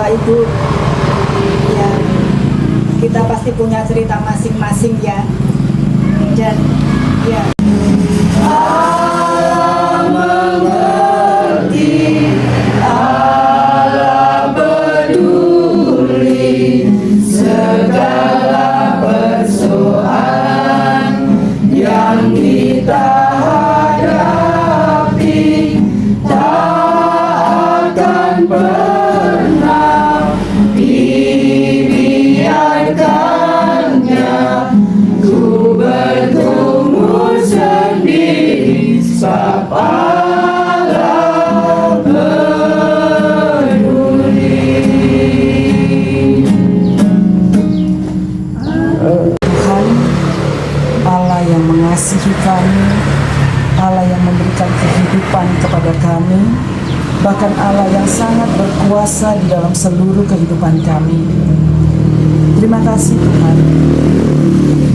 Ibu, ya kita pasti punya cerita masing-masing ya, dan ya Allah mengerti, Allah peduli segala persoalan yang kita hadapi, tak akan pernah ku bertumbuh sendiri sapalah peduli. Tuhan, Allah yang mengasihi kami, Allah yang memberikan kehidupan kepada kami, bahkan Allah yang sangat berkuasa di dalam seluruh kehidupan kami. Terima kasih Tuhan.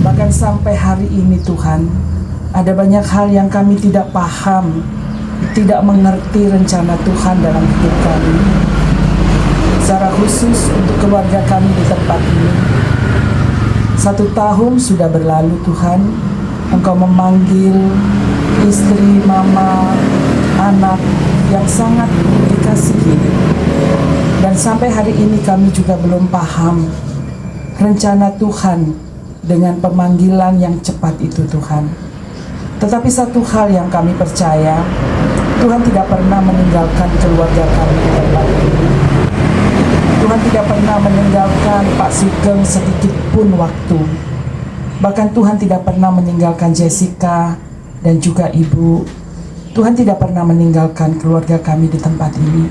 Bahkan sampai hari ini Tuhan, ada banyak hal yang kami tidak paham, tidak mengerti rencana Tuhan dalam hidup kami. Secara khusus untuk keluarga kami di tempat ini. 1 tahun sudah berlalu Tuhan, Engkau memanggil istri, mama, anak yang sangat dikasihi. Dan sampai hari ini kami juga belum paham rencana Tuhan dengan pemanggilan yang cepat itu Tuhan. Tetapi satu hal yang kami percaya, Tuhan tidak pernah meninggalkan keluarga kami di tempat ini. Tuhan tidak pernah meninggalkan Pak Sugeng sedikit pun waktu. Bahkan Tuhan tidak pernah meninggalkan Jessica dan juga Ibu. Tuhan tidak pernah meninggalkan keluarga kami di tempat ini.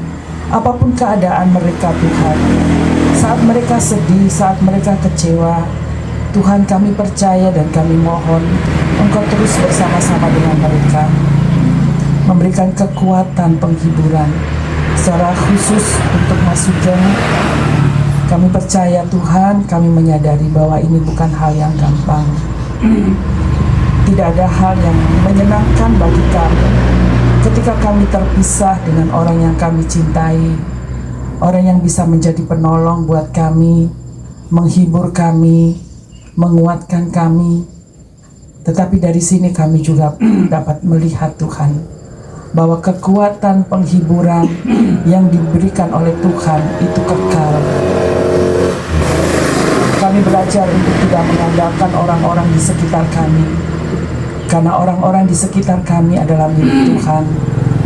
Apapun keadaan mereka Tuhan, saat mereka sedih, saat mereka kecewa, Tuhan kami percaya dan kami mohon Engkau terus bersama-sama dengan mereka, memberikan kekuatan penghiburan secara khusus untuk Mas Sugeng. Kami percaya Tuhan, kami menyadari bahwa ini bukan hal yang gampang. Tidak ada hal yang menyenangkan bagi kami ketika kami terpisah dengan orang yang kami cintai, orang yang bisa menjadi penolong buat kami, menghibur kami, menguatkan kami. Tetapi dari sini kami juga dapat melihat Tuhan, bahwa kekuatan penghiburan yang diberikan oleh Tuhan itu kekal. Kami belajar untuk tidak mengandalkan orang-orang di sekitar kami, karena orang-orang di sekitar kami adalah milik Tuhan.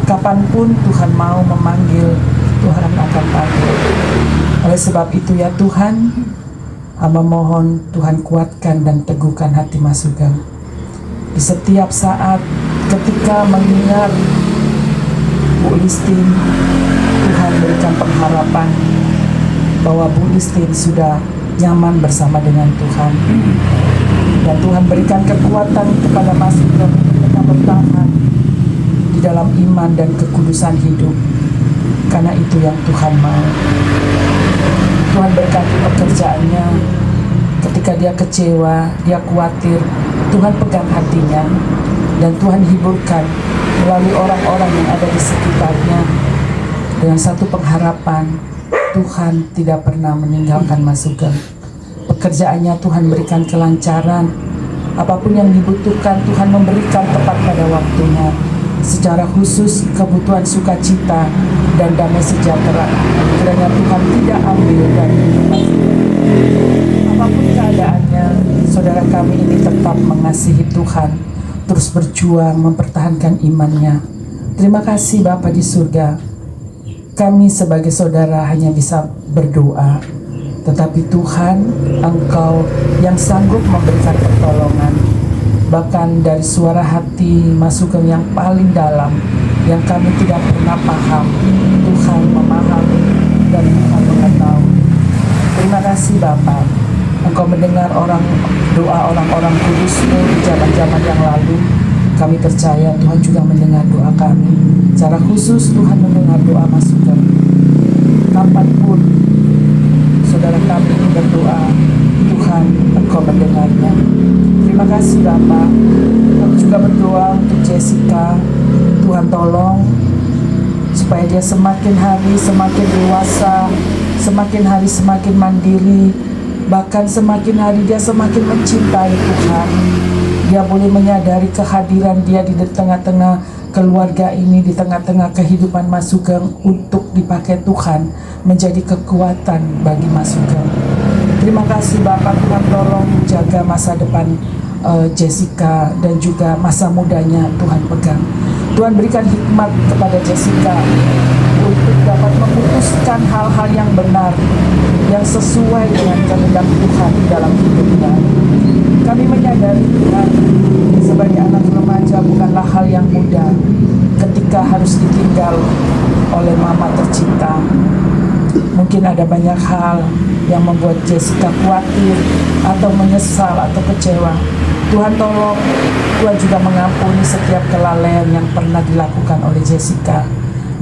Kapanpun Tuhan mau memanggil, Tuhan akan panggil. Oleh sebab itu ya Tuhan, hamba mohon Tuhan kuatkan dan teguhkan hati Mas Sugeng. Di setiap saat ketika mengingat Bu Listin, Tuhan berikan pengharapan bahwa Bu Listin sudah nyaman bersama dengan Tuhan. Dan Tuhan berikan kekuatan kepada Mas Sugeng untuk tetap bertahan di dalam iman dan kekudusan hidup. Karena itu yang Tuhan mau. Tuhan berkati pekerjaannya. Ketika dia kecewa, dia khawatir, Tuhan pegang hatinya. Dan Tuhan hiburkan melalui orang-orang yang ada di sekitarnya dengan satu pengharapan, Tuhan tidak pernah meninggalkan Mas Sugeng. Pekerjaannya Tuhan berikan kelancaran. Apapun yang dibutuhkan Tuhan memberikan tepat pada waktunya. Secara khusus kebutuhan sukacita dan damai sejahtera kiranya Tuhan tidak ambil dari hidup Mas Sugeng. Apapun keadaannya, saudara kami ini tetap mengasihi Tuhan, terus berjuang mempertahankan imannya. Terima kasih Bapa di surga. Kami sebagai saudara hanya bisa berdoa, tetapi Tuhan, Engkau yang sanggup memberikan pertolongan. Bahkan dari suara hati Mas Sugeng yang paling dalam, yang kami tidak pernah paham, Tuhan memahami dan Tuhan mengetahui. Terima kasih Bapa, Engkau mendengar doa orang-orang kudus-Mu di zaman-zaman yang lalu. Kami percaya Tuhan juga mendengar doa kami. Secara khusus Tuhan mendengar doa Mas Sugeng. Kapanpun saudara kami ini berdoa, Tuhan Engkau mendengarnya. Terima kasih Bapa. Kami juga berdoa untuk Jessica. Tuhan tolong supaya dia semakin hari semakin dewasa, semakin hari semakin mandiri, bahkan semakin hari dia semakin mencintai Tuhan. Dia boleh menyadari kehadiran dia di tengah-tengah keluarga ini, di tengah-tengah kehidupan Mas Sugeng untuk dipakai Tuhan menjadi kekuatan bagi Mas Sugeng. Terima kasih Bapak, Tuhan tolong jaga masa depan Jessica dan juga masa mudanya Tuhan pegang. Tuhan berikan hikmat kepada Jessica untuk dapat memutuskan hal-hal yang benar, yang sesuai dengan kehendak Tuhan di dalam hidupnya. Kami menyadari Tuhan, sebagai anak remaja bukanlah hal yang mudah ketika harus ditinggal oleh mama tercinta. Mungkin ada banyak hal yang membuat Jessica khawatir atau menyesal atau kecewa. Tuhan tolong, Tuhan juga mengampuni setiap kelalaian yang pernah dilakukan oleh Jessica.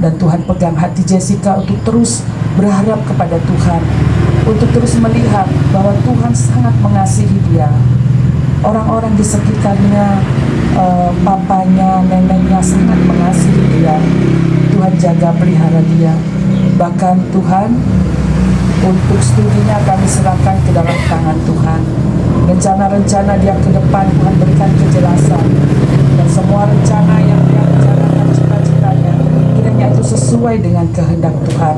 Dan Tuhan pegang hati Jessica untuk terus berharap kepada Tuhan, untuk terus melihat bahwa Tuhan sangat mengasihi dia. Orang-orang di sekitarnya, papanya, neneknya sangat mengasihi dia. Tuhan jaga pelihara dia. Bahkan Tuhan, untuk studinya kami serahkan ke dalam tangan Tuhan. Rencana-rencana dia ke depan Tuhan berikan kejelasan. Dan semua rencana yang dia rencanakan, cita-citanya, kiranya itu sesuai dengan kehendak Tuhan.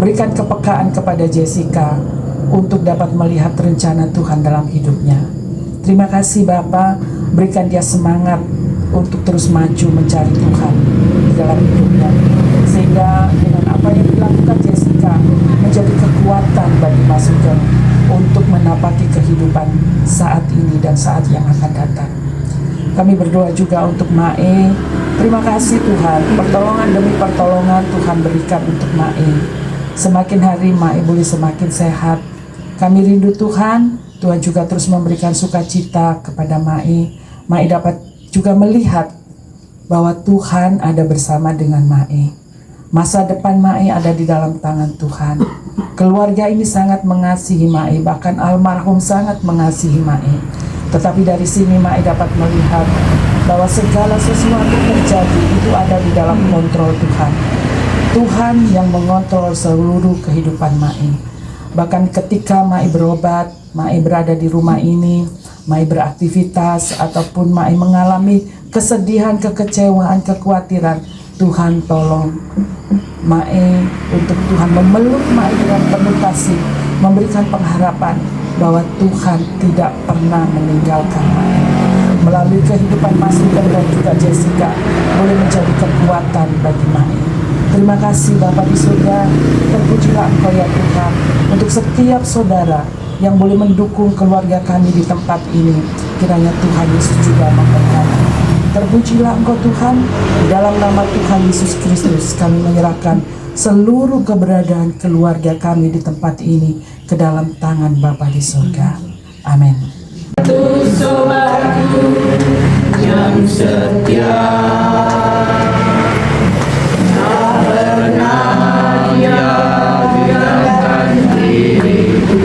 Berikan kepekaan kepada Jessica untuk dapat melihat rencana Tuhan dalam hidupnya. Terima kasih Bapa, berikan dia semangat untuk terus maju mencari Tuhan di dalam hidupnya. Sehingga dengan apa yang dilakukan Jessica menjadi kekuatan bagi Mas Sugeng untuk menapaki kehidupan saat ini dan saat yang akan datang. Kami berdoa juga untuk Mae. Terima kasih Tuhan, pertolongan demi pertolongan Tuhan berikan untuk Mae. Semakin hari Mae boleh semakin sehat. Kami rindu Tuhan, Tuhan juga terus memberikan sukacita kepada Mae. Mae dapat juga melihat bahwa Tuhan ada bersama dengan Mae. Masa depan Mae ada di dalam tangan Tuhan. Keluarga ini sangat mengasihi Mae, bahkan almarhum sangat mengasihi Mae. Tetapi dari sini Mae dapat melihat bahwa segala sesuatu terjadi itu ada di dalam kontrol Tuhan. Tuhan yang mengontrol seluruh kehidupan Mae. Bahkan ketika Mae berobat, Mae berada di rumah ini, Mae beraktivitas, ataupun Mae mengalami kesedihan, kekecewaan, kekhawatiran, Tuhan tolong Mae untuk Tuhan memeluk Mae dengan penuh kasih, memberikan pengharapan bahwa Tuhan tidak pernah meninggalkan Mae. Melalui kehidupan Mas Ruben dan juga Jessica boleh menjadi kekuatan bagi Mae. Terima kasih Bapa di surga, terpujilah Engkau ya Tuhan untuk setiap saudara yang boleh mendukung keluarga kami di tempat ini. Kiranya Tuhan Yesus juga memberkati. Terpujilah Engkau Tuhan, di dalam nama Tuhan Yesus Kristus kami menyerahkan seluruh keberadaan keluarga kami di tempat ini ke dalam tangan Bapa di surga. Amin. Sobatku yang setia, tak pernah dia biarkan diriku.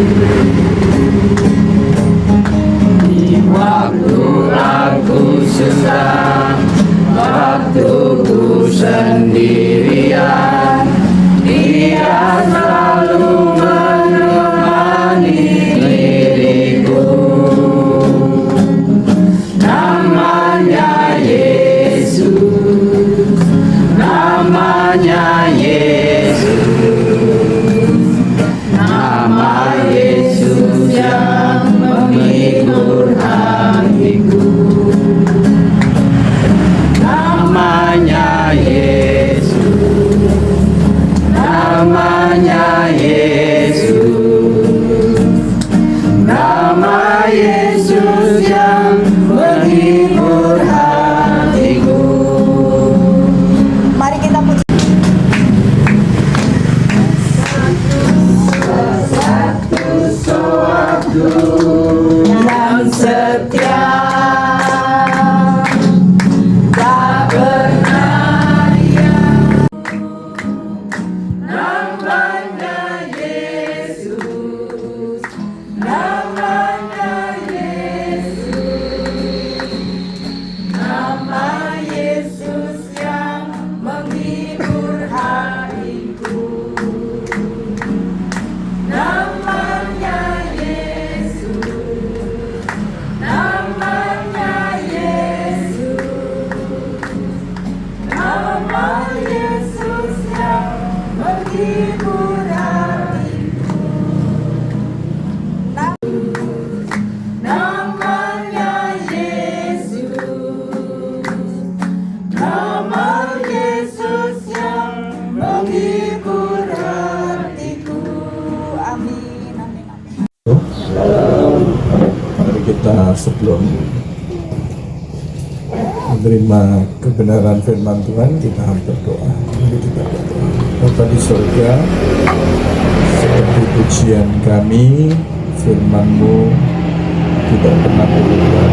Di waktu aku susah, waktu ku sendirian, Dia selalu menemani diriku. Namanya Yesus, namanya Yesus, nama Yesus yang menghibur hatiku. Namanya Yesus, namanya Yesus, nama Yesus yang menghibur hatiku. Mari kita puji. Sewaktu yang setia, tak pernah dia. Namanya Yesus, namanya Yesus, nama Yesus yang menghibur hatiku. Namanya Yesus, namanya Yesus, nama Yesus yang menghibur hatiku. Namanya Yesus, nama Yesus yang menghibur hatiku. Amin, amin, amin. Mari kita sebelum menerima kebenaran firman Tuhan, kita berdoa. Mari kita berdoa. Bapa di surga, seperti pujian kami, firman-Mu tidak pernah berubah.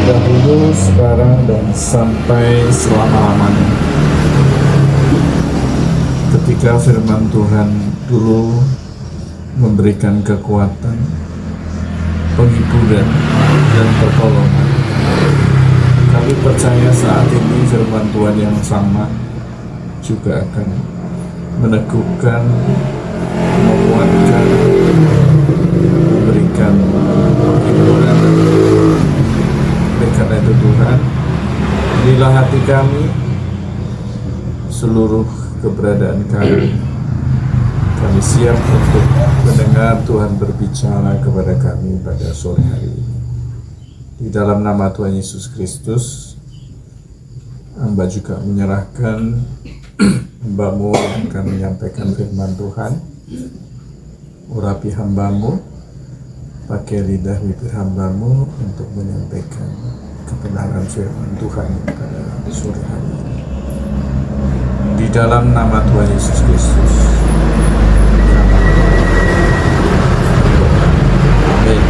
Dahulu, sekarang, dan sampai selama-lamanya. Ketika firman Tuhan dulu memberikan kekuatan, penghiburan, dan pertolongan, kami percaya saat ini firman Tuhan yang sama juga akan meneguhkan, menguatkan, memberikan penghiburan. Oleh karena itu Tuhan, inilah hati kami, seluruh keberadaan kami. Kami siap untuk mendengar Tuhan berbicara kepada kami pada sore hari ini. Di dalam nama Tuhan Yesus Kristus, hamba juga menyerahkan hamba-Mu yang akan menyampaikan firman Tuhan. Urapi hamba-Mu, pakai lidah bibir hamba-Mu untuk menyampaikan kebenaran firman Tuhan pada sore hari ini. Di dalam nama Tuhan Yesus Kristus. Amin.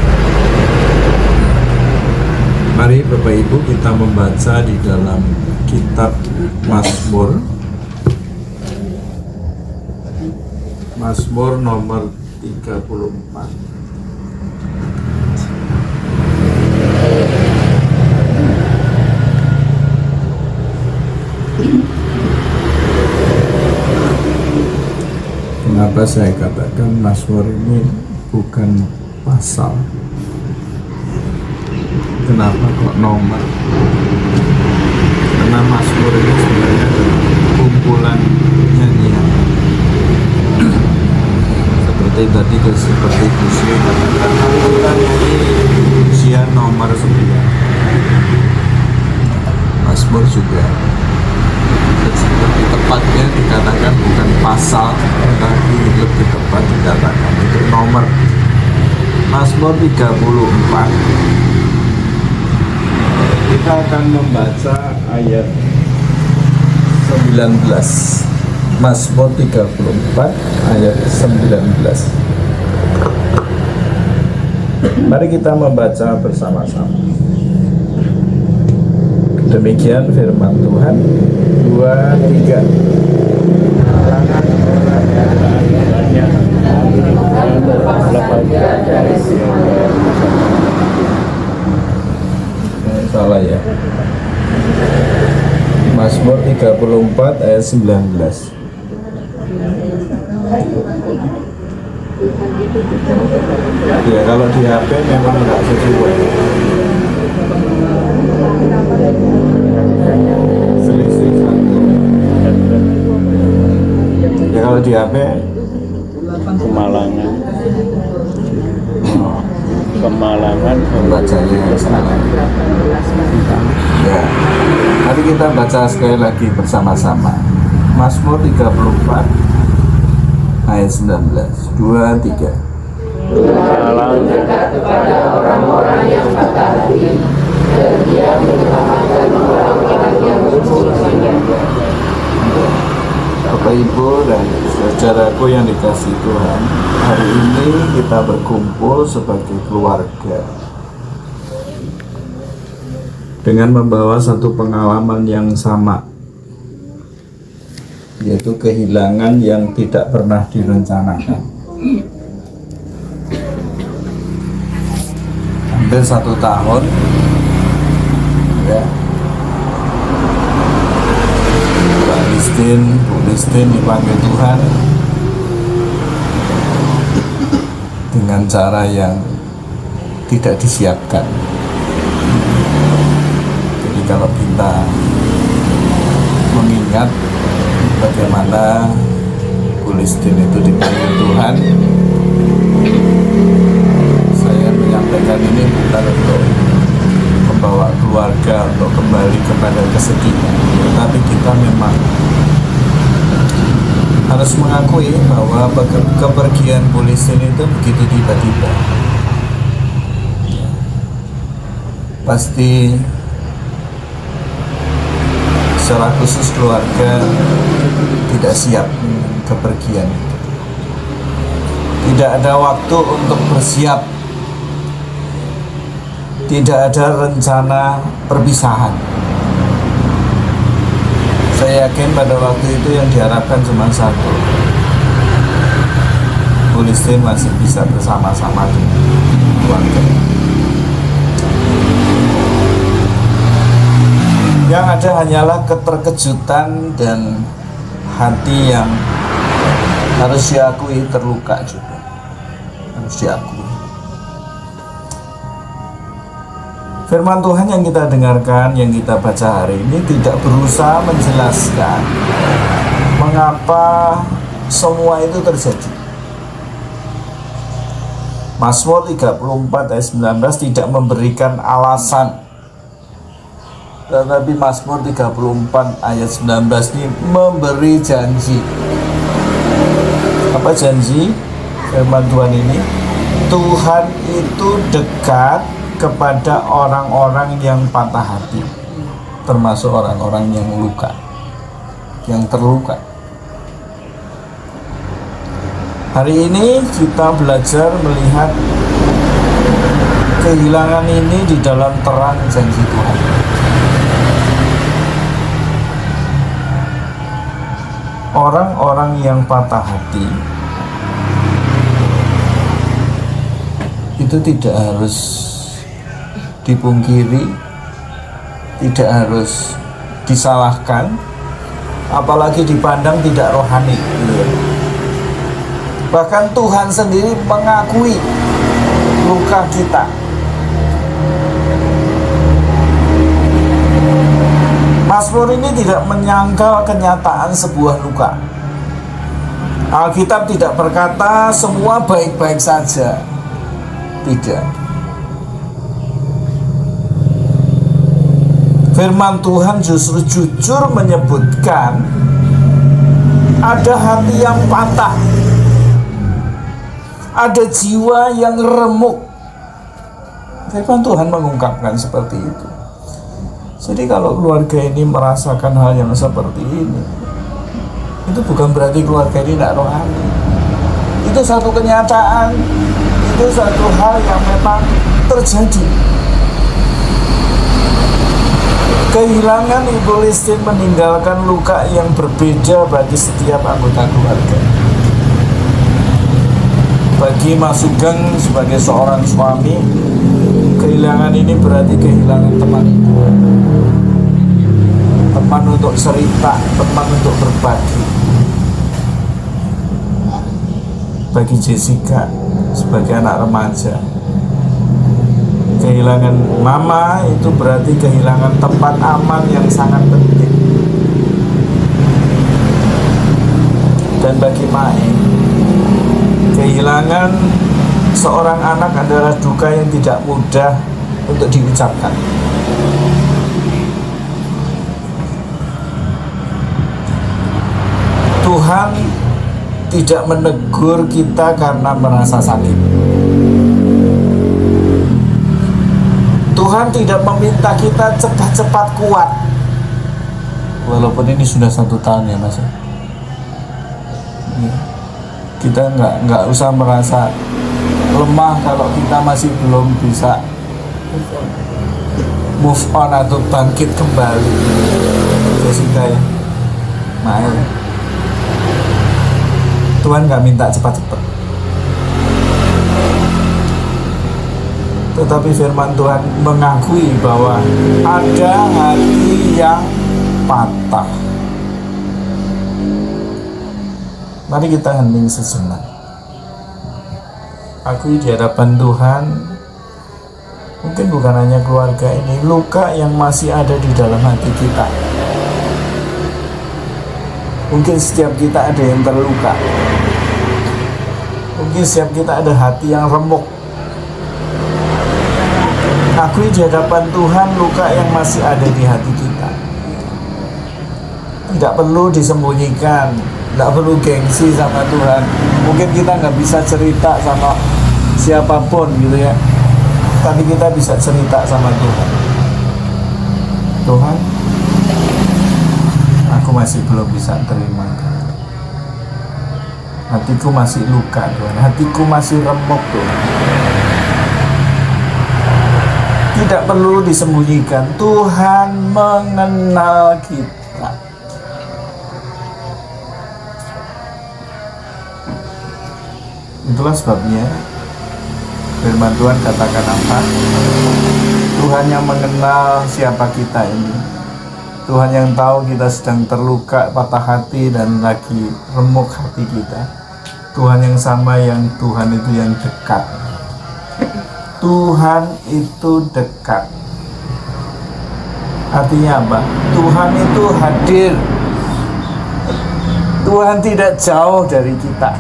Mari Bapak Ibu kita membaca di dalam kitab Mazmur Mazmur nomor 34. Kenapa saya katakan Mazmur ini bukan pasal? Kenapa kok nomor? Karena Mazmur ini sebenarnya adalah kumpulan nyanyian. Seperti Gusli katakan kita nyanyi usia nomor 9. Mazmur juga seperti tepatnya dikatakan bukan pasal, tetapi lebih tepat dikatakan itu nomor. Mazmur 34. Kita akan membaca ayat 19. Mazmur 34 ayat 19. Mari kita membaca bersama-sama. Demikian firman Tuhan. 2, 3. Salah ya. Mazmur 34 ayat 19. Ya, kalau di HP memang tidak sesuai. Selisih 1. Ya, kalau di HP Kemalangan membacanya yang salah. Ya, mari kita baca sekali lagi bersama-sama. Mazmur 34 ayat 19. 2, 3. Salam kepada orang-orang yang patah hati, dan Dia menyelamatkan orang-orang yang bermusik. Bapak Ibu dan saudaraku yang dikasihi Tuhan, hari ini kita berkumpul sebagai keluarga dengan membawa satu pengalaman yang sama, yaitu kehilangan yang tidak pernah direncanakan. Hampir 1 tahun ya, Bu Listin dipanggil Tuhan dengan cara yang tidak disiapkan. Jadi kalau kita mengingat bagaimana Bu Listin itu dipanggil Tuhan, saya menyampaikan ini bukan untuk membawa keluarga untuk kembali kepada kesedihan, tetapi kita memang harus mengakui bahwa kepergian Bu Listin itu begitu tiba-tiba. Pasti secara khusus keluarga tidak siap dengan kepergian itu. Tidak ada waktu untuk bersiap. Tidak ada rencana perpisahan. Saya yakin pada waktu itu yang diharapkan cuma satu, Bu Listin masih bisa bersama-sama dengan keluarga. Yang ada hanyalah keterkejutan dan hati yang harus diakui terluka juga. Harus diakui. Firman Tuhan yang kita dengarkan, yang kita baca hari ini tidak berusaha menjelaskan mengapa semua itu terjadi. Mazmur 34 ayat 19 tidak memberikan alasan. Tetapi Mazmur 34 ayat 19 ini memberi janji. Apa janji? Firman Tuhan ini, Tuhan itu dekat kepada orang-orang yang patah hati, termasuk orang-orang yang luka, yang terluka. Hari ini kita belajar melihat kehilangan ini di dalam terang janji Tuhan. Orang-orang yang patah hati itu tidak harus dipungkiri, tidak harus disalahkan, apalagi dipandang tidak rohani gitu ya. Bahkan Tuhan sendiri mengakui luka kita. Mazmur ini tidak menyangkal kenyataan sebuah luka. Alkitab tidak berkata semua baik-baik saja. Tidak. Firman Tuhan justru jujur menyebutkan ada hati yang patah, ada jiwa yang remuk. Firman Tuhan mengungkapkan seperti itu. Jadi kalau keluarga ini merasakan hal yang seperti ini, itu bukan berarti keluarga ini tidak rohani. Itu satu kenyataan, itu satu hal yang memang terjadi. Kehilangan Ibu Listin meninggalkan luka yang berbeda bagi setiap anggota keluarga. Bagi Mas Sugeng sebagai seorang suami, kehilangan ini berarti kehilangan teman. Teman untuk cerita, teman untuk berbagi. Bagi Jessica sebagai anak remaja, kehilangan mama itu berarti kehilangan tempat aman yang sangat penting. Dan bagi Mae, kehilangan seorang anak adalah duka yang tidak mudah untuk diucapkan. Tuhan tidak menegur kita karena merasa sakit. Tuhan tidak meminta kita cepat-cepat kuat. Walaupun ini sudah 1 tahun ya Mas. Kita nggak usah merasa lemah kalau kita masih belum bisa move on atau bangkit kembali. Jessica ya, Mae. Tuhan nggak minta cepat-cepat. Tetapi firman Tuhan mengakui bahwa ada hati yang patah. Mari kita hening sejenak. Akui di hadapan Tuhan, mungkin bukan hanya keluarga ini, luka yang masih ada di dalam hati kita. Mungkin setiap kita ada yang terluka. Mungkin setiap kita ada hati yang remuk. Akui di hadapan Tuhan luka yang masih ada di hati kita. Tidak perlu disembunyikan, tidak perlu gengsi sama Tuhan. Mungkin kita nggak bisa cerita sama siapapun gitu ya, tapi kita bisa cerita sama Tuhan. Tuhan, aku masih belum bisa terima. Hatiku masih luka Tuhan, hatiku masih remuk Tuhan. Tidak perlu disembunyikan, Tuhan mengenal kita. Itulah sebabnya firman Tuhan katakan apa? Tuhan yang mengenal siapa kita ini. Tuhan yang tahu kita sedang terluka, patah hati dan lagi remuk hati kita. Tuhan yang sama, yang Tuhan itu yang dekat. Tuhan itu dekat. Artinya apa? Tuhan itu hadir. Tuhan tidak jauh dari kita.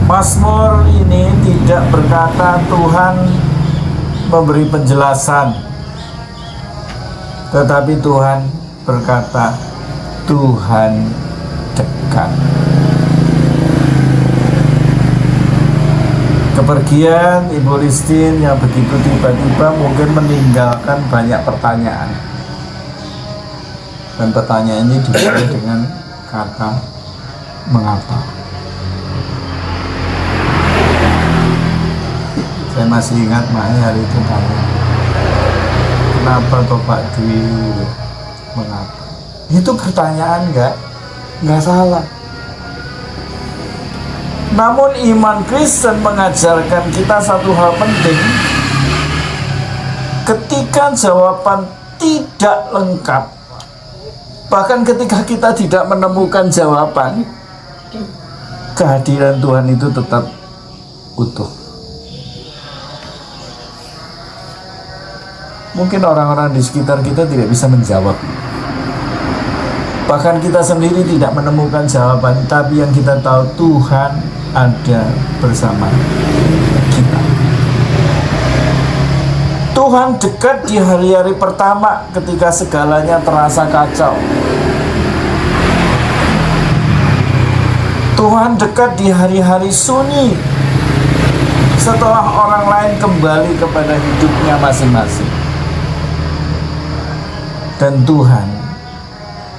Mazmur ini tidak berkata Tuhan memberi penjelasan, tetapi Tuhan berkata Tuhan dekat. Kepergian Ibu Listin yang begitu tiba-tiba mungkin meninggalkan banyak pertanyaan. Dan pertanyaan ini dimulai dengan kata mengapa. Saya masih ingat Mae hari itu tanya, kenapa kok Pak Dwi, mengapa? Itu pertanyaan nggak salah. Namun iman Kristen mengajarkan kita satu hal penting. Ketika jawaban tidak lengkap, bahkan ketika kita tidak menemukan jawaban, kehadiran Tuhan itu tetap utuh. Mungkin orang-orang di sekitar kita tidak bisa menjawab, bahkan kita sendiri tidak menemukan jawaban, tapi yang kita tahu Tuhan ada bersama kita. Tuhan dekat di hari-hari pertama ketika segalanya terasa kacau. Tuhan dekat di hari-hari sunyi setelah orang lain kembali kepada hidupnya masing-masing. Dan Tuhan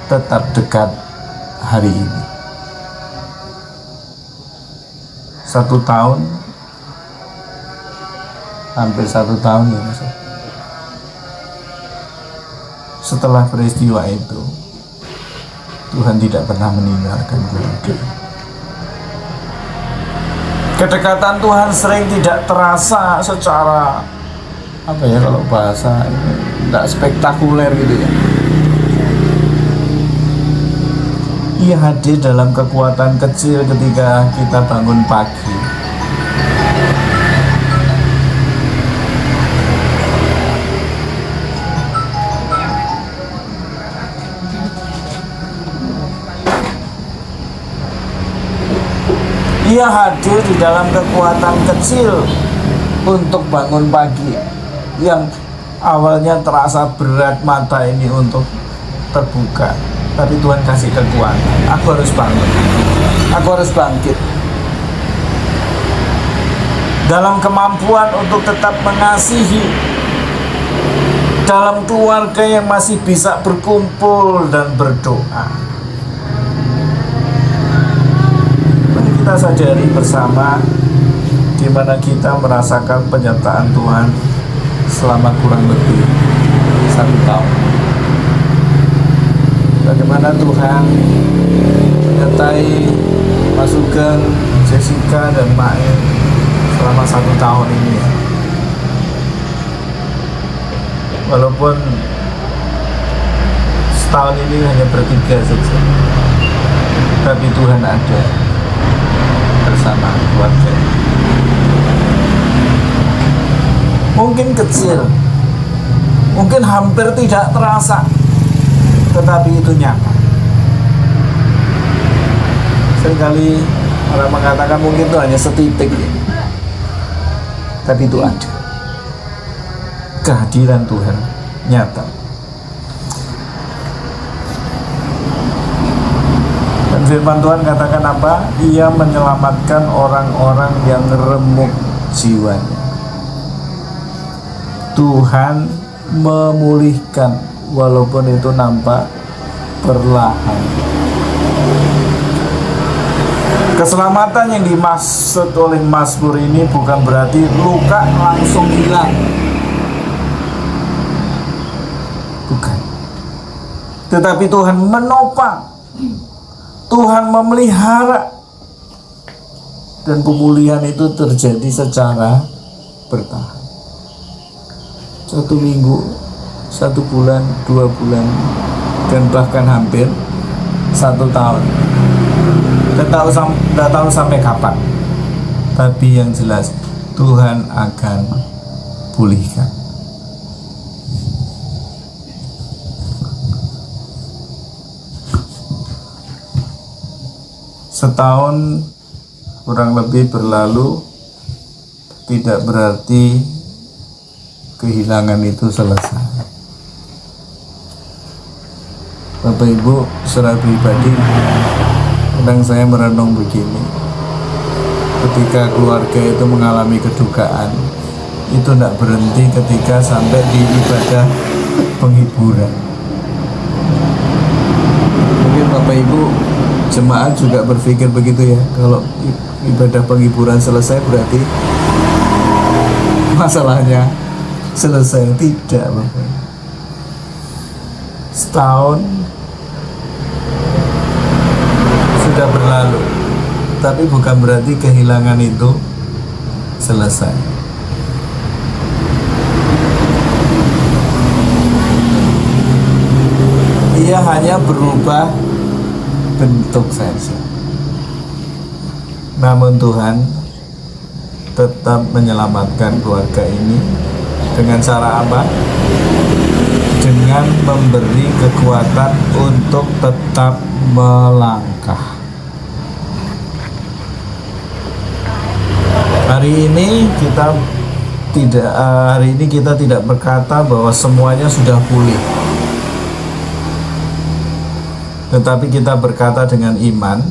tetap dekat hari ini. 1 tahun, hampir 1 tahun ya Mas. Setelah peristiwa itu, Tuhan tidak pernah meninggalkan keluarga. Kedekatan Tuhan sering tidak terasa secara apa ya, kalau bahasa ini tidak spektakuler gitu ya. Ia hadir dalam kekuatan kecil ketika kita bangun pagi. Ia hadir di dalam kekuatan kecil untuk bangun pagi yang awalnya terasa berat mata ini untuk terbuka, tapi Tuhan kasih kekuatan. Aku harus bangun, aku harus bangkit. Dalam kemampuan untuk tetap mengasihi, dalam keluarga yang masih bisa berkumpul dan berdoa. Mari kita sadari bersama di mana kita merasakan penyertaan Tuhan selama kurang lebih 1 tahun. Bagaimana Tuhan menyertai Mas Sugeng, Jessica, dan Mae selama 1 tahun ini ya. Walaupun setahun ini hanya bertiga saja, tapi Tuhan ada bersama keluarga. Mungkin kecil, mungkin hampir tidak terasa, tetapi itu nyata. Seringkali orang mengatakan mungkin itu hanya setitik, tapi itu ada. Kehadiran Tuhan nyata. Dan firman Tuhan katakan apa? Ia menyelamatkan orang-orang yang remuk jiwanya. Tuhan memulihkan walaupun itu nampak perlahan. Keselamatan yang dimaksud oleh Mazmur ini bukan berarti luka langsung hilang. Bukan. Tetapi Tuhan menopang, Tuhan memelihara, dan pemulihan itu terjadi secara bertahap. 1 minggu, 1 bulan, 2 bulan, dan bahkan hampir 1 tahun. Tidak tahu sampai kapan, tapi yang jelas Tuhan akan pulihkan. Setahun kurang lebih berlalu, tidak berarti kehilangan itu selesai. Bapak Ibu, secara pribadi kadang saya merenung begini, ketika keluarga itu mengalami kedukaan, itu tidak berhenti ketika sampai di ibadah penghiburan. Mungkin Bapak Ibu jemaat juga berpikir begitu ya, kalau ibadah penghiburan selesai berarti masalahnya selesai. Tidak, Bapak. Setahun sudah berlalu, tetapi bukan berarti kehilangan itu selesai. Ia hanya berubah bentuk saja. Namun Tuhan tetap menyelamatkan keluarga ini dengan cara apa? Dengan memberi kekuatan untuk tetap melangkah. Hari ini kita tidak berkata bahwa semuanya sudah pulih. Tetapi kita berkata dengan iman,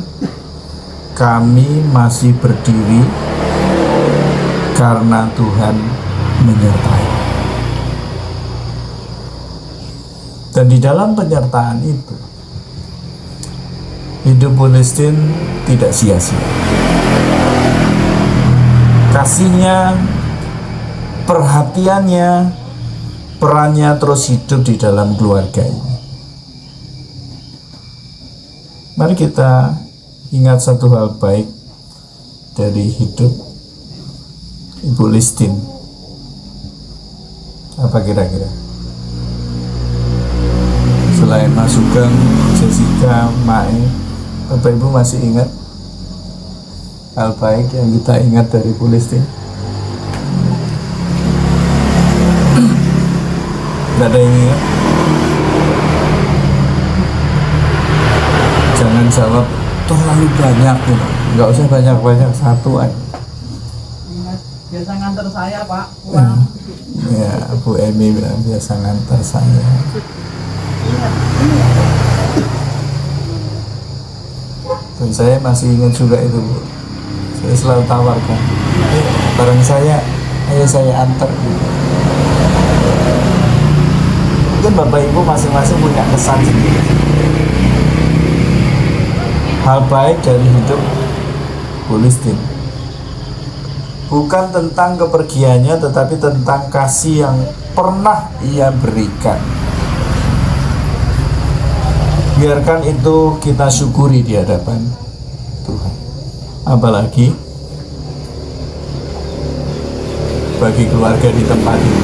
kami masih berdiri karena Tuhan menyertai. Dan di dalam penyertaan itu, hidup Bu Listin tidak sia-sia. Kasihnya, perhatiannya, perannya terus hidup di dalam keluarga ini. Mari kita ingat satu hal baik dari hidup Ibu Listin. Apa kira-kira? Selain Mas Sugeng, Jessica, Mae, Bapak Ibu masih ingat hal baik yang kita ingat dari Bu Listin? Tidak ada yang ingat? Jangan jawab terlalu banyak, nggak usah banyak-banyak, satu aja. Ingat, biasa nganter saya Pak, pulang. Ya, Bu Emi bilang biasa nganter saya. Dan saya masih ingat juga itu, Bu. Saya selalu tawarkan, bareng saya, ayo saya antar. Mungkin Bapak Ibu masing-masing punya kesan sendiri. Hal baik dari hidup Bu Listin bukan tentang kepergiannya, tetapi tentang kasih yang pernah ia berikan. Biarkan itu kita syukuri di hadapan Tuhan. Apalagi bagi keluarga di tempat ini.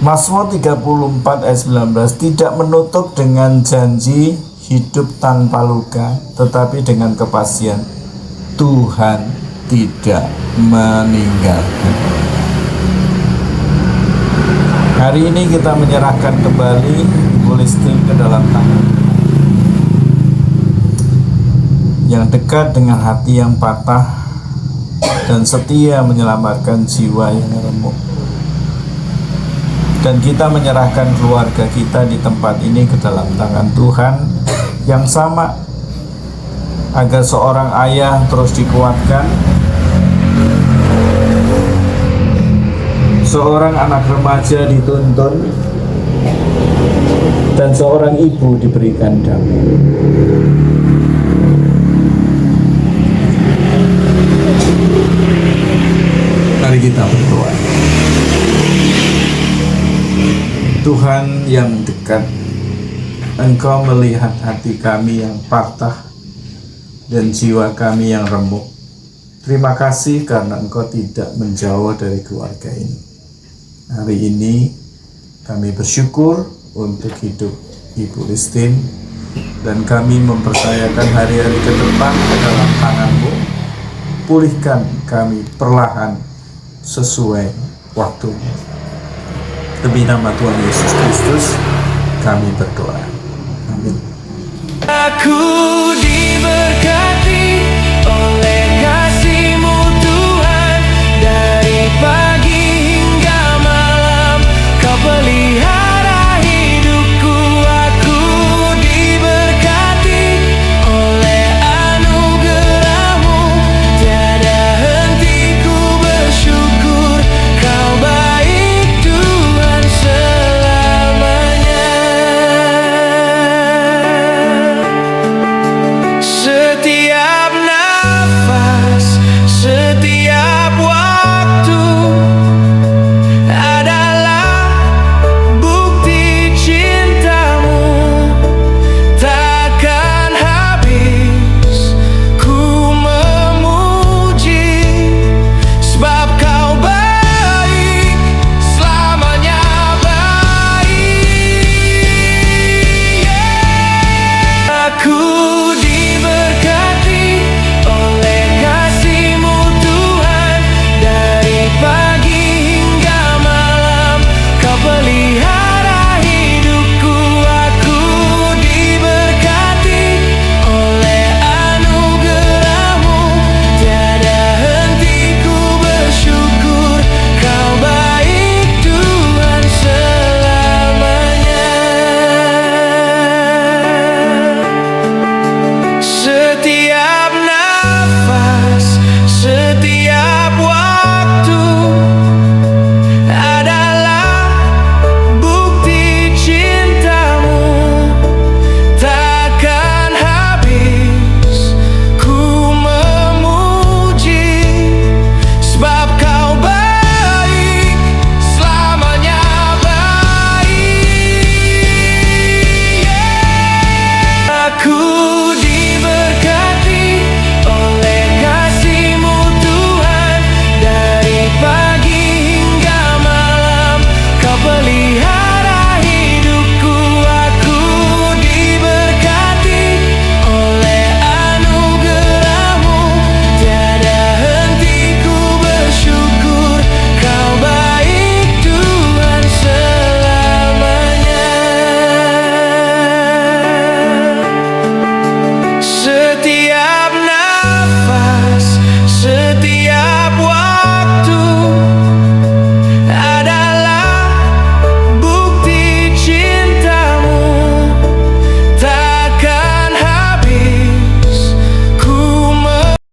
Mazmur 34 ayat 19 tidak menutup dengan janji hidup tanpa luka, tetapi dengan kepastian Tuhan tidak meninggalkan. Hari ini kita menyerahkan kembali Bu Listin ke dalam tangan yang dekat dengan hati yang patah dan setia menyelamatkan jiwa yang remuk. Dan kita menyerahkan keluarga kita di tempat ini ke dalam tangan Tuhan yang sama, agar seorang ayah terus dikuatkan, seorang anak remaja dituntun, dan seorang ibu diberikan damai. Mari kita berdoa. Tuhan yang dekat, Engkau melihat hati kami yang patah dan jiwa kami yang remuk. Terima kasih karena Engkau tidak menjauh dari keluarga ini. Hari ini kami bersyukur untuk hidup Ibu Listin, dan kami mempercayakan hari-hari ke depan ke dalam tangan-Mu. Pulihkan kami perlahan sesuai waktumu. Demi nama Tuhan Yesus Kristus kami berdoa. Amin.